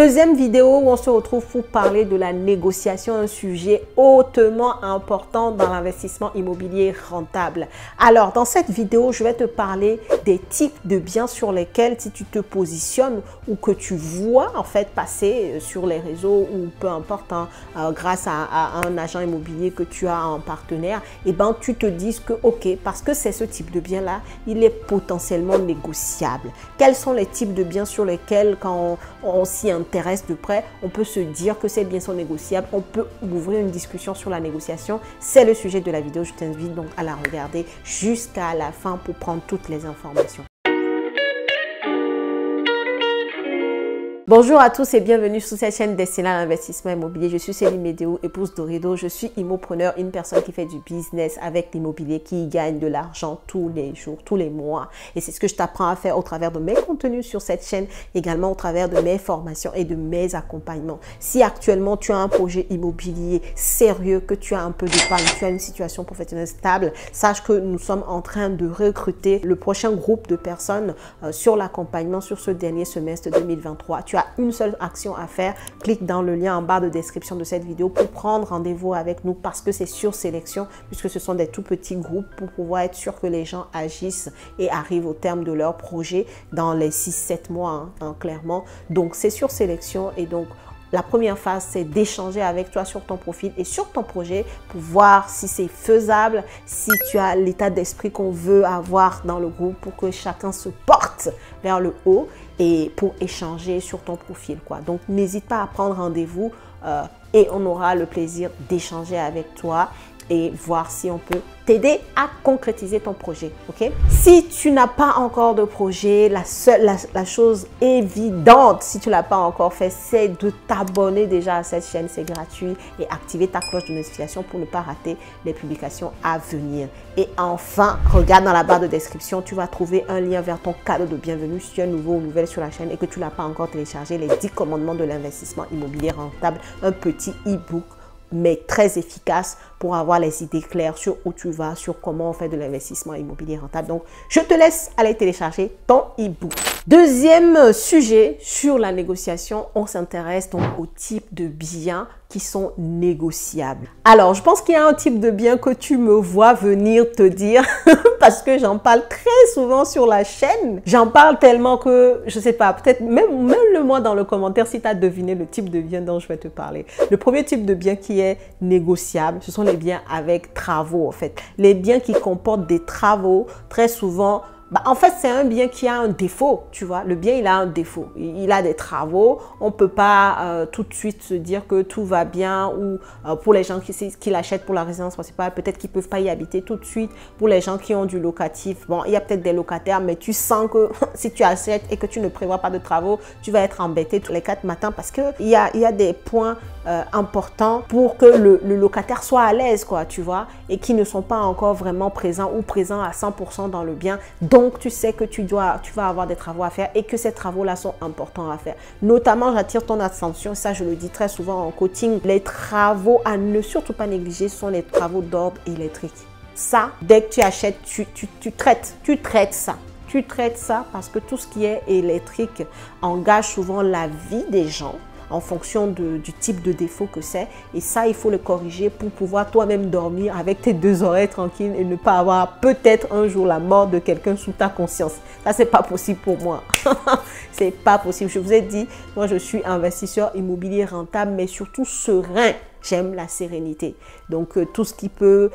Deuxième vidéo où on se retrouve pour parler de la négociation, un sujet hautement important dans l'investissement immobilier rentable. Alors, dans cette vidéo, je vais te parler des types de biens sur lesquels, si tu te positionnes ou que tu vois en fait passer sur les réseaux ou peu importe, grâce à un agent immobilier que tu as en partenaire, et ben tu te dises que ok, parce que c'est ce type de bien-là, il est potentiellement négociable. Quels sont les types de biens sur lesquels, quand on s'y intéresse de près, on peut se dire que ces biens sont négociables, on peut ouvrir une discussion sur la négociation. C'est le sujet de la vidéo, je t'invite donc à la regarder jusqu'à la fin pour prendre toutes les informations. Bonjour à tous et bienvenue sur cette chaîne destinée à l'investissement immobilier. Je suis Céline Médéo, épouse d'Orido. Je suis immopreneur, une personne qui fait du business avec l'immobilier, qui gagne de l'argent tous les jours, tous les mois. Et c'est ce que je t'apprends à faire au travers de mes contenus sur cette chaîne, également au travers de mes formations et de mes accompagnements. Si actuellement tu as un projet immobilier sérieux, que tu as un peu d'épargne, tu as une situation professionnelle stable, sache que nous sommes en train de recruter le prochain groupe de personnes sur l'accompagnement sur ce dernier semestre 2023. Tu as une seule action à faire, clique dans le lien en barre de description de cette vidéo pour prendre rendez-vous avec nous parce que c'est sur sélection, puisque ce sont des tout petits groupes pour pouvoir être sûr que les gens agissent et arrivent au terme de leur projet dans les 6-7 mois, clairement. Donc c'est sur sélection et donc la première phase, c'est d'échanger avec toi sur ton profil et sur ton projet pour voir si c'est faisable, si tu as l'état d'esprit qu'on veut avoir dans le groupe pour que chacun se porte vers le haut et pour échanger sur ton profil, quoi. Donc, n'hésite pas à prendre rendez-vous et on aura le plaisir d'échanger avec toi et voir si on peut t'aider à concrétiser ton projet, ok? Si tu n'as pas encore de projet, la chose évidente, si tu ne l'as pas encore fait, c'est de t'abonner déjà à cette chaîne, c'est gratuit, et activer ta cloche de notification pour ne pas rater les publications à venir. Et enfin, regarde dans la barre de description, tu vas trouver un lien vers ton cadeau de bienvenue si tu es nouveau ou nouvelle sur la chaîne et que tu ne l'as pas encore téléchargé, les 10 commandements de l'investissement immobilier rentable, un petit e-book mais très efficace pour avoir les idées claires sur où tu vas, sur comment on fait de l'investissement immobilier rentable. Donc, je te laisse aller télécharger ton e-book. Deuxième sujet sur la négociation, on s'intéresse donc au type de biens qui sont négociables. Alors, je pense qu'il y a un type de bien que tu me vois venir te dire parce que j'en parle très souvent sur la chaîne. J'en parle tellement que, je sais pas, peut-être même le moi dans le commentaire si tu as deviné le type de bien dont je vais te parler. Le premier type de bien qui est négociable, ce sont les biens avec travaux en fait. Les biens qui comportent des travaux, très souvent, en fait, c'est un bien qui a un défaut, tu vois. Le bien, il a un défaut. Il a des travaux. On ne peut pas tout de suite se dire que tout va bien ou pour les gens qui l'achètent pour la résidence principale, peut-être qu'ils ne peuvent pas y habiter tout de suite. Pour les gens qui ont du locatif, bon, il y a peut-être des locataires, mais tu sens que si tu achètes et que tu ne prévois pas de travaux, tu vas être embêté tous les 4 matins parce qu'il y a des points importants pour que le locataire soit à l'aise, quoi, tu vois, et qui ne sont pas encore vraiment présents ou présents à 100% dans le bien. Donc, tu sais que tu vas avoir des travaux à faire et que ces travaux-là sont importants à faire. Notamment, j'attire ton attention, ça je le dis très souvent en coaching, les travaux à ne surtout pas négliger sont les travaux d'ordre électrique. Ça, dès que tu achètes, tu traites ça. Tu traites ça parce que tout ce qui est électrique engage souvent la vie des gens en fonction du type de défaut que c'est. Et ça, il faut le corriger pour pouvoir toi-même dormir avec tes 2 oreilles tranquilles et ne pas avoir peut-être un jour la mort de quelqu'un sous ta conscience. Ça, c'est pas possible pour moi. C'est pas possible. Je vous ai dit, moi, je suis investisseur immobilier rentable, mais surtout serein. J'aime la sérénité. Donc, tout ce qui peut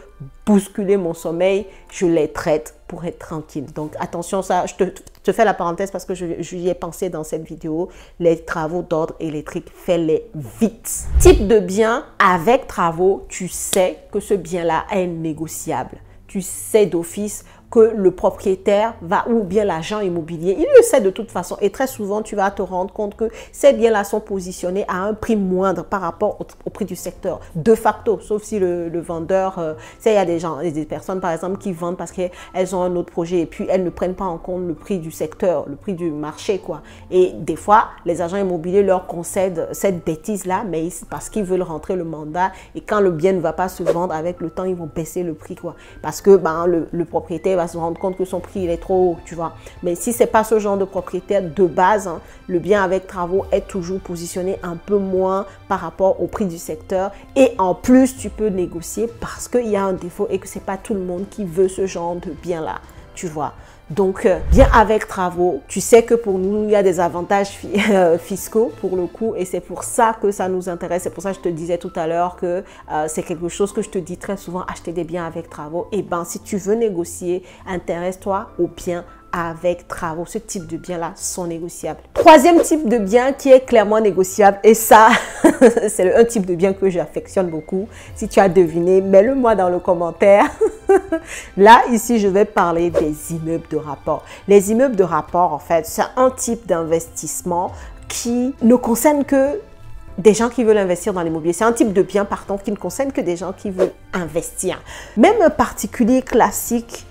bousculer mon sommeil, je les traite pour être tranquille. Donc, attention, ça, je te fais la parenthèse parce que j'y ai pensé dans cette vidéo. Les travaux d'ordre électrique, fais-les vite. Type de bien avec travaux, tu sais que ce bien-là est négociable. Tu sais d'office que le propriétaire va, ou bien l'agent immobilier, il le sait de toute façon. Et très souvent, tu vas te rendre compte que ces biens-là sont positionnés à un prix moindre par rapport au prix du secteur. De facto, sauf si le vendeur, il y a des personnes par exemple qui vendent parce qu'elles ont un autre projet et puis elles ne prennent pas en compte le prix du secteur, le prix du marché, quoi. Et des fois, les agents immobiliers leur concèdent cette bêtise-là, mais c'est parce qu'ils veulent rentrer le mandat et quand le bien ne va pas se vendre avec le temps, ils vont baisser le prix, quoi. Parce que le propriétaire va se rendre compte que son prix il est trop haut, tu vois. Mais si c'est pas ce genre de propriétaire de base, hein, le bien avec travaux est toujours positionné un peu moins par rapport au prix du secteur. Et en plus, tu peux négocier parce qu'il y a un défaut et que c'est pas tout le monde qui veut ce genre de bien-là, tu vois. Donc, bien avec travaux, tu sais que pour nous, il y a des avantages fiscaux pour le coup et c'est pour ça que ça nous intéresse. C'est pour ça que je te disais tout à l'heure que c'est quelque chose que je te dis très souvent, acheter des biens avec travaux. Et ben, si tu veux négocier, intéresse-toi aux biens avec travaux. Ce type de biens-là sont négociables. Troisième type de bien qui est clairement négociable et ça, c'est un type de bien que j'affectionne beaucoup. Si tu as deviné, mets-le-moi dans le commentaire. Là, ici, je vais parler des immeubles de rapport. Les immeubles de rapport, en fait, c'est un type d'investissement qui ne concerne que des gens qui veulent investir dans l'immobilier. C'est un type de bien, par contre, qui ne concerne que des gens qui veulent investir. Même un particulier classique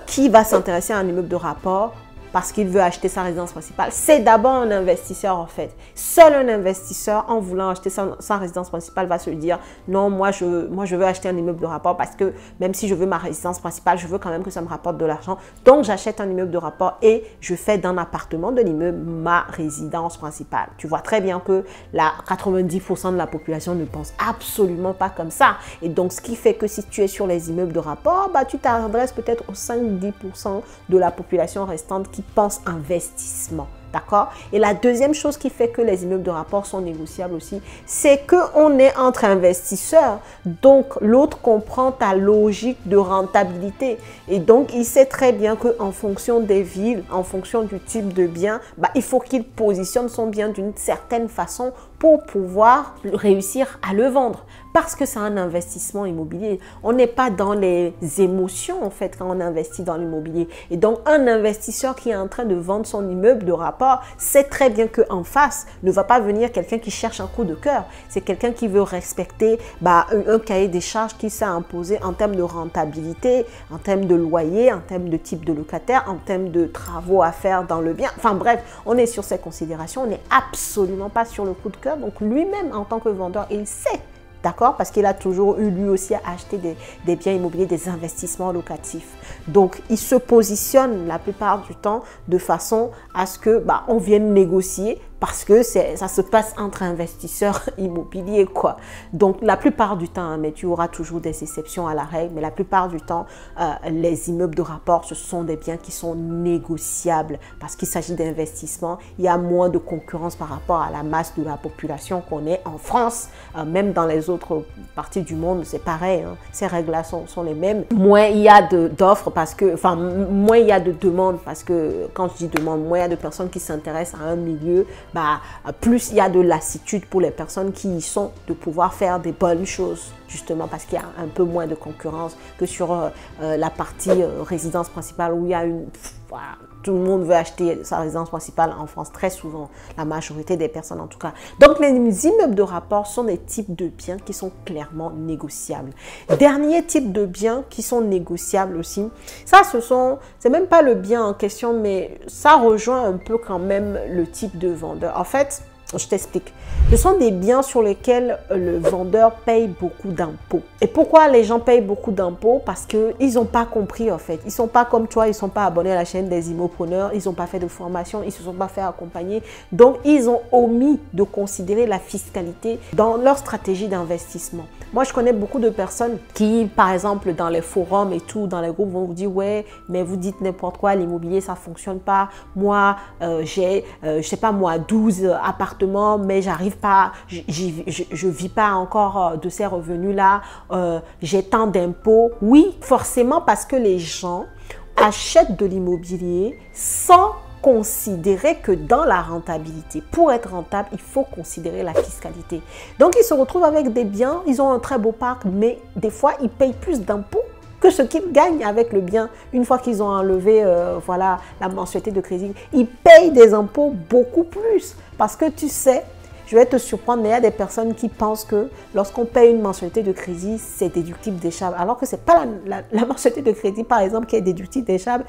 qui va s'intéresser à un immeuble de rapport parce qu'il veut acheter sa résidence principale, c'est d'abord un investisseur en fait. Seul un investisseur, en voulant acheter sa résidence principale, va se dire non, moi je veux acheter un immeuble de rapport parce que même si je veux ma résidence principale, je veux quand même que ça me rapporte de l'argent. Donc j'achète un immeuble de rapport et je fais d'un appartement de l'immeuble ma résidence principale. Tu vois très bien que la 90% de la population ne pense absolument pas comme ça. Et donc ce qui fait que si tu es sur les immeubles de rapport, bah, tu t'adresses peut-être aux 5-10% de la population restante qui pense investissement. D'accord? Et la deuxième chose qui fait que les immeubles de rapport sont négociables aussi, c'est qu'on est entre investisseurs. Donc, l'autre comprend ta logique de rentabilité. Et donc, il sait très bien qu'en fonction des villes, en fonction du type de bien, bah, il faut qu'il positionne son bien d'une certaine façon pour pouvoir réussir à le vendre. Parce que c'est un investissement immobilier. On n'est pas dans les émotions, en fait, quand on investit dans l'immobilier. Et donc, un investisseur qui est en train de vendre son immeuble de rapport sait très bien qu'en face, ne va pas venir quelqu'un qui cherche un coup de cœur. C'est quelqu'un qui veut respecter un cahier des charges qui s'est imposé en termes de rentabilité, en termes de loyer, en termes de type de locataire, en termes de travaux à faire dans le bien. Enfin bref, on est sur ces considérations. On n'est absolument pas sur le coup de cœur. Donc, lui-même, en tant que vendeur, il sait. D'accord? Parce qu'il a toujours eu lui aussi à acheter des biens immobiliers, des investissements locatifs. Donc, il se positionne la plupart du temps de façon à ce que on vienne négocier parce que ça se passe entre investisseurs immobiliers, quoi. Donc, la plupart du temps, mais tu auras toujours des exceptions à la règle, mais la plupart du temps, les immeubles de rapport, ce sont des biens qui sont négociables parce qu'il s'agit d'investissements. Il y a moins de concurrence par rapport à la masse de la population qu'on est en France. Même dans les autres parties du monde, c'est pareil, hein. Ces règles-là sont les mêmes. Moins il y a d'offres parce que, enfin, moins il y a de demandes parce que, quand je dis demande, moins il y a de personnes qui s'intéressent à un milieu, plus il y a de lassitude pour les personnes qui y sont de pouvoir faire des bonnes choses, justement parce qu'il y a un peu moins de concurrence que sur la partie résidence principale où il y a tout le monde veut acheter sa résidence principale en France très souvent, la majorité des personnes en tout cas. Donc les immeubles de rapport sont des types de biens qui sont clairement négociables. Dernier type de biens qui sont négociables aussi, ça c'est même pas le bien en question, mais ça rejoint un peu quand même le type de vendeur. En fait, je t'explique. Ce sont des biens sur lesquels le vendeur paye beaucoup d'impôts. Et pourquoi les gens payent beaucoup d'impôts? Parce qu'ils n'ont pas compris en fait. Ils ne sont pas comme toi, ils ne sont pas abonnés à la chaîne des immopreneurs, ils n'ont pas fait de formation, ils ne se sont pas fait accompagner. Donc, ils ont omis de considérer la fiscalité dans leur stratégie d'investissement. Moi, je connais beaucoup de personnes qui, par exemple, dans les forums et tout, dans les groupes, vont vous dire « Ouais, mais vous dites n'importe quoi, l'immobilier, ça ne fonctionne pas. Moi, j'ai, je sais pas moi, 12 appartements, mais j'arrive pas, je vis pas encore de ces revenus-là. J'ai tant d'impôts. » Oui, forcément, parce que les gens achètent de l'immobilier sans considérer que dans la rentabilité, pour être rentable, il faut considérer la fiscalité. Donc, ils se retrouvent avec des biens, ils ont un très beau parc, mais des fois, ils payent plus d'impôts que ce qu'ils gagnent avec le bien. Une fois qu'ils ont enlevé voilà, la mensualité de crédit, ils payent des impôts beaucoup plus. Parce que tu sais, je vais te surprendre, mais il y a des personnes qui pensent que lorsqu'on paye une mensualité de crédit, c'est déductible des charges. Alors que ce n'est pas la mensualité de crédit, par exemple, qui est déductible des charges,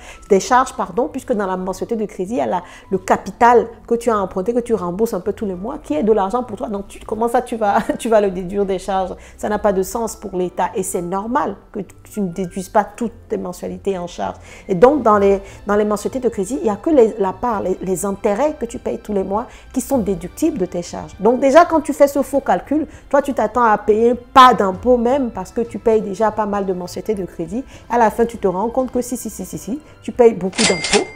puisque dans la mensualité de crédit, il y a le capital que tu as emprunté, que tu rembourses un peu tous les mois, qui est de l'argent pour toi. Donc, comment ça, tu vas le déduire des charges? Ça n'a pas de sens pour l'État. Et c'est normal que tu ne déduises pas toutes tes mensualités en charge. Et donc, dans les mensualités de crédit, il n'y a que la part, les intérêts que tu payes tous les mois qui sont déductibles de tes charges. Donc, déjà, quand tu fais ce faux calcul, toi, tu t'attends à payer pas d'impôt même parce que tu payes déjà pas mal de mensualités de crédit. À la fin, tu te rends compte que si, tu payes beaucoup d'impôts.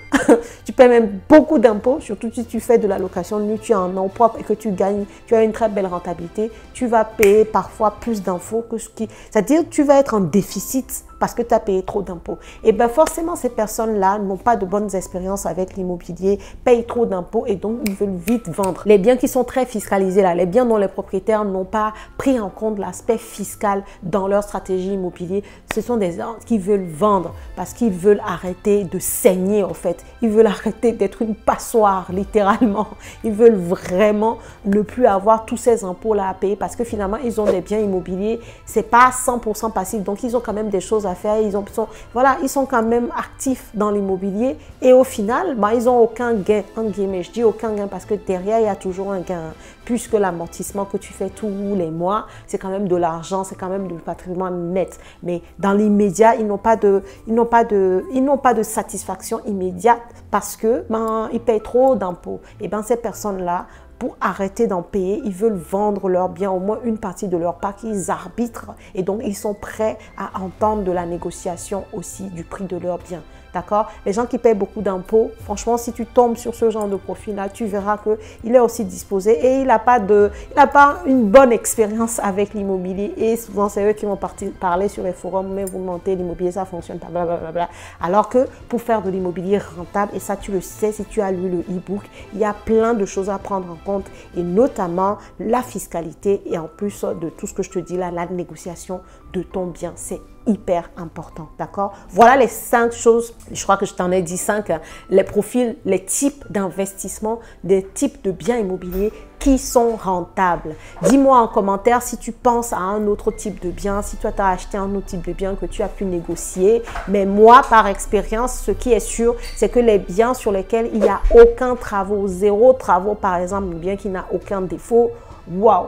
Tu payes même beaucoup d'impôts, surtout si tu fais de la location nue, tu as un nom propre et que tu gagnes, tu as une très belle rentabilité, tu vas payer parfois plus d'impôts que ce qui... C'est-à-dire tu vas être en déficit parce que tu as payé trop d'impôts. Et bien forcément, ces personnes-là n'ont pas de bonnes expériences avec l'immobilier, payent trop d'impôts et donc ils veulent vite vendre. Les biens qui sont très fiscalisés, là, les biens dont les propriétaires n'ont pas pris en compte l'aspect fiscal dans leur stratégie immobilière, ce sont des gens qui veulent vendre parce qu'ils veulent arrêter de saigner en fait. Ils veulent arrêter d'être une passoire, littéralement. Ils veulent vraiment ne plus avoir tous ces impôts-là à payer parce que finalement, ils ont des biens immobiliers. Ce n'est pas 100% passif. Donc, ils ont quand même des choses à faire. Ils sont quand même actifs dans l'immobilier. Et au final, ils n'ont aucun gain. En guillemets, je dis aucun gain parce que derrière, il y a toujours un gain. Puisque l'amortissement que tu fais tous les mois, c'est quand même de l'argent, c'est quand même du patrimoine net. Mais dans l'immédiat, ils n'ont pas de satisfaction immédiate parce que ils payent trop d'impôts. Et ces personnes-là, pour arrêter d'en payer, ils veulent vendre leurs biens, au moins une partie de leur part, qu'ils arbitrent. Et donc, ils sont prêts à entendre de la négociation aussi du prix de leurs biens. D'accord? Les gens qui payent beaucoup d'impôts, franchement, si tu tombes sur ce genre de profil-là, tu verras qu'il est aussi disposé et il n'a pas une bonne expérience avec l'immobilier. Et souvent, c'est eux qui vont parler sur les forums, mais vous mentez, l'immobilier, ça fonctionne pas, blablabla. Alors que pour faire de l'immobilier rentable, et ça, tu le sais, si tu as lu le e-book, il y a plein de choses à prendre en compte et notamment la fiscalité et en plus de tout ce que je te dis là, la négociation de ton bien, c'est hyper important, d'accord? Voilà les 5 choses, je crois que je t'en ai dit 5, les profils, les types d'investissement, des types de biens immobiliers qui sont rentables. Dis-moi en commentaire si tu penses à un autre type de bien, si toi tu as acheté un autre type de bien que tu as pu négocier. Mais moi, par expérience, ce qui est sûr, c'est que les biens sur lesquels il n'y a aucun travaux, 0 travaux, par exemple, un bien qui n'a aucun défaut, waouh,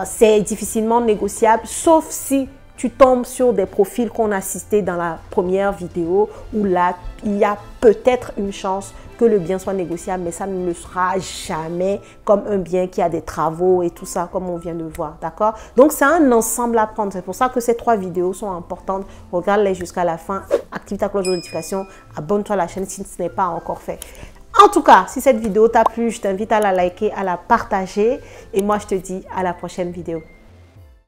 c'est difficilement négociable, sauf si tu tombes sur des profils qu'on a cités dans la première vidéo où là, il y a peut-être une chance que le bien soit négociable, mais ça ne le sera jamais comme un bien qui a des travaux et tout ça, comme on vient de voir, d'accord? Donc, c'est un ensemble à prendre. C'est pour ça que ces 3 vidéos sont importantes. Regarde-les jusqu'à la fin, active ta cloche de notification, abonne-toi à la chaîne si ce n'est pas encore fait. En tout cas, si cette vidéo t'a plu, je t'invite à la liker, à la partager et moi, je te dis à la prochaine vidéo.